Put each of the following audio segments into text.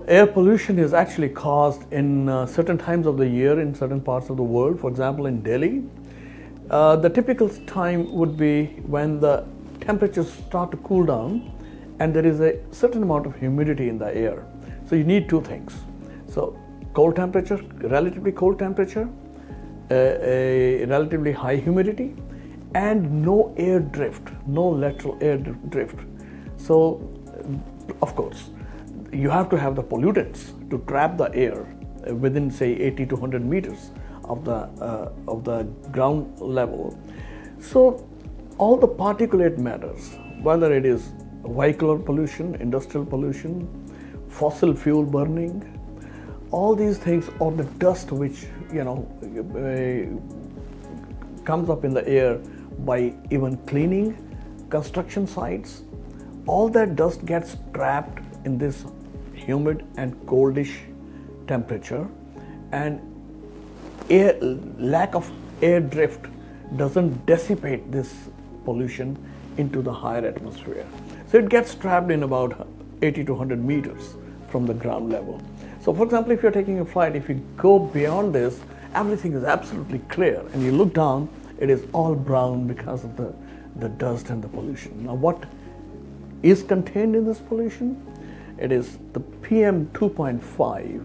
Air pollution is actually caused in certain times of the year in certain parts of the world. For example, in Delhi, the typical time would be when the temperatures start to cool down and there is a certain amount of humidity in the air. So you need two things. So cold temperature, relatively cold temperature, a relatively high humidity, and no air drift, no lateral air drift. So of course, you have to have the pollutants to trap the air within, say, 80 to 100 meters of the ground level. So all the particulate matters, whether it is vehicular pollution, industrial pollution, fossil fuel burning, all these things, or the dust which comes up in the air by even cleaning construction sites, all that dust gets trapped in this humid and coldish temperature, and lack of air drift doesn't dissipate this pollution into the higher atmosphere. So it gets trapped in about 80 to 100 meters from the ground level. So for example, if you're taking a flight, if you go beyond this, everything is absolutely clear, and you look down, it is all brown because of the dust and the pollution. Now what is contained in this pollution? It is the PM 2.5,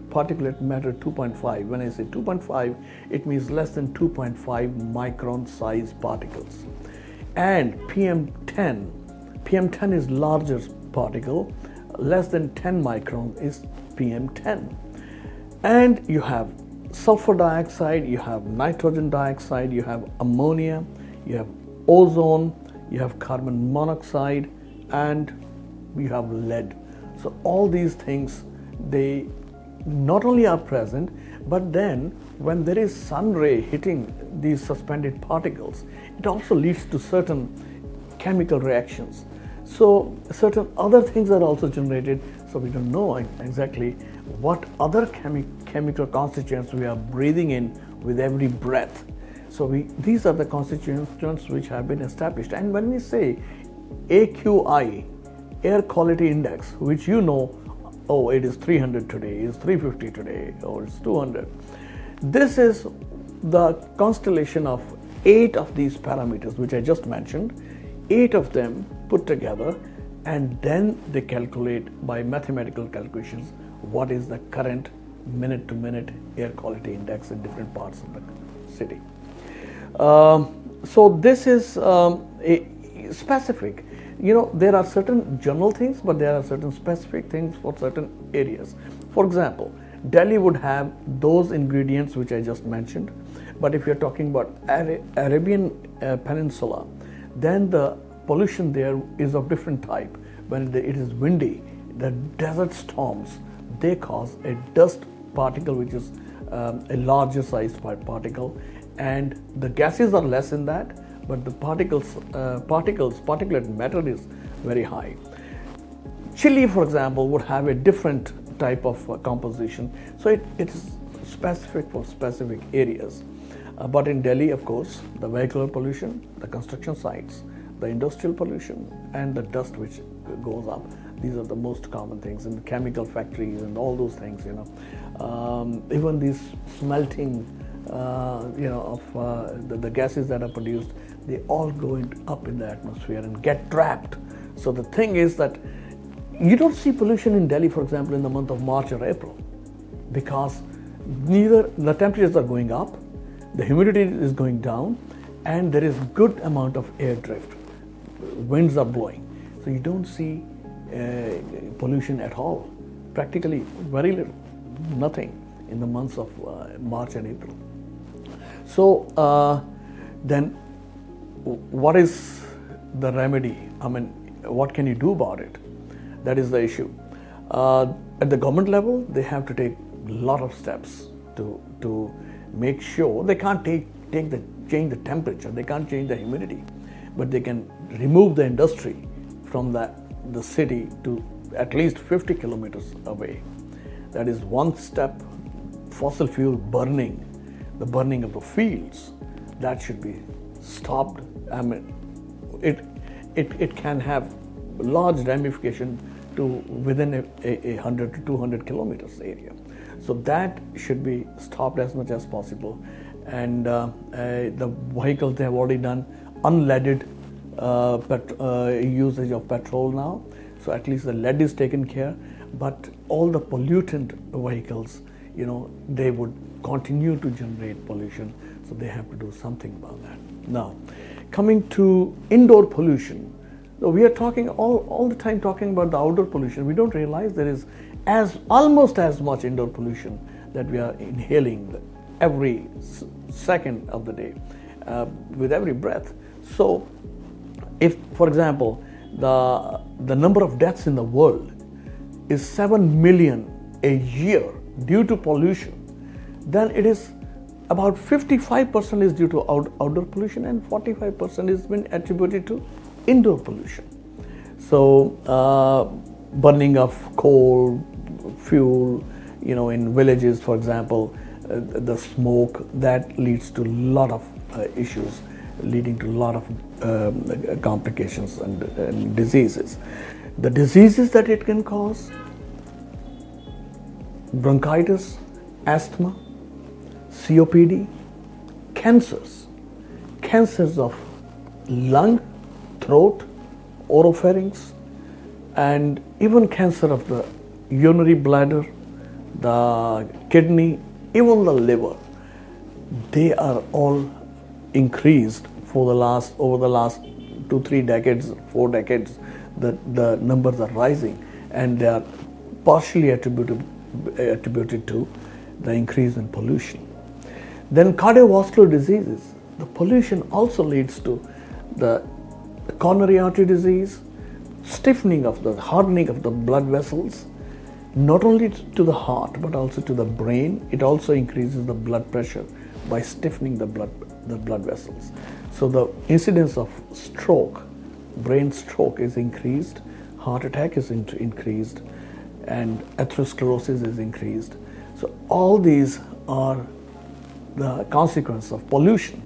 particulate matter 2.5. When I say 2.5, it means less than 2.5 micron size particles. And PM 10 is larger particle, less than 10 micron is PM 10. And you have sulfur dioxide, you have nitrogen dioxide, you have ammonia, you have ozone, you have carbon monoxide, and you have lead. So all these things, they not only are present, but then when there is sun ray hitting these suspended particles, it also leads to certain chemical reactions. So certain other things are also generated, so we don't know exactly what other chemical constituents we are breathing in with every breath. So these are the constituents which have been established. And when we say AQI, air quality index, which it is 300 today, it's 350 today, or it's 200. This is the constellation of 8 of these parameters which I just mentioned, 8 of them put together, and then they calculate by mathematical calculations what is the current minute to minute air quality index in different parts of the city. So this is a specific. There are certain general things, but there are certain specific things for certain areas. For example, Delhi would have those ingredients which I just mentioned, but if you're talking about Arabian Peninsula, then the pollution there is of different type. When it is windy, the desert storms, they cause a dust particle which is a larger size particle, and the gases are less in that, but the particulate matter is very high. Chile, for example, would have a different type of composition, so it is specific for specific areas. But in Delhi, of course, the vehicular pollution, the construction sites, the industrial pollution, and the dust which goes up, these are the most common things, in the chemical factories and all those things. Even these smelting of the gases that are produced, they all go up in the atmosphere and get trapped. So the thing is that you don't see pollution in Delhi, for example, in the month of March or April, because neither the temperatures are going up, the humidity is going down, and there is good amount of air drift. Winds are blowing, so you don't see pollution at all. Practically very little, nothing in the months of March and April. So then what is the remedy? What can you do about it? That is the issue. At the government level, they have to take a lot of steps to make sure. They can't change the temperature, they can't change the humidity, but they can remove the industry from the city to at least 50 kilometers away. That is one step. Fossil fuel burning, the burning of the fields, that should be stopped. It can have large ramification to within a 100 to 200 kilometers area. So that should be stopped as much as possible. And the vehicles, they have already done unleaded usage of petrol now. So at least the lead is taken care. But all the pollutant vehicles, they would continue to generate pollution. So they have to do something about that. Now, coming to indoor pollution, we are talking all the time talking about the outdoor pollution. We don't realize there is almost as much indoor pollution that we are inhaling every second of the day with every breath. So, if, for example, the number of deaths in the world is 7 million a year due to pollution, then it is about 55% is due to outdoor pollution and 45% has been attributed to indoor pollution. So burning of coal, fuel, in villages, for example, the smoke, that leads to a lot of issues, leading to a lot of complications and diseases. The diseases that it can cause: bronchitis, asthma, COPD, cancers of lung, throat, oropharynx, and even cancer of the urinary bladder, the kidney, even the liver. They are all increased over the last 2-3 decades, 4 decades. The numbers are rising, and they are partially attributed to the increase in pollution. Then cardiovascular diseases. The pollution also leads to the coronary artery disease, hardening of the blood vessels, not only to the heart but also to the brain. It also increases the blood pressure by stiffening the blood vessels. So the incidence of stroke, brain stroke, is increased, heart attack is increased, and atherosclerosis is increased. So all these are the consequence of pollution.